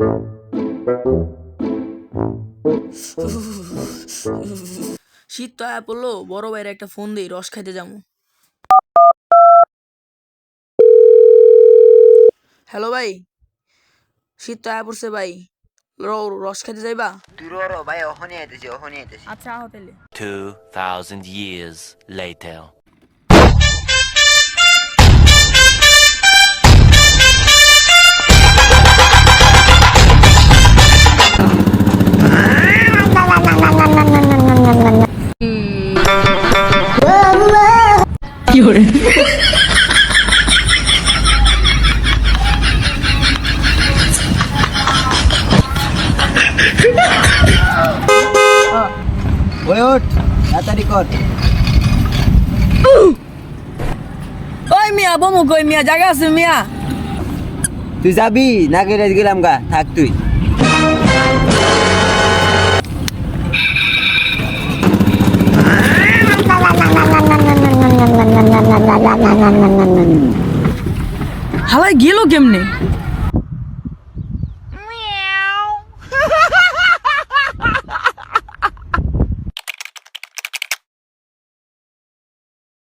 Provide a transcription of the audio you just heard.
শীত তো আয়া পড়লো, বড় ভাইয়ের একটা ফোন দেই, রস খাইতে যাবো। হ্যালো ভাই, শীত তো আয়া পড়ছে ভাই, রস খাইতে যাইবা? তুই রো ভাই, অহনি আইতেছি। আচ্ছা হোটেলে 2000 years later. কি করে? ওই ওঠ, তাড়াতাড়ি কর। ওই মিয়া বমু কই মিয়া, জায়গা আছে মিয়া? তুই যাবি না গেলে গেলাম গা, থাক তুই। হালাই গেল কেমনে?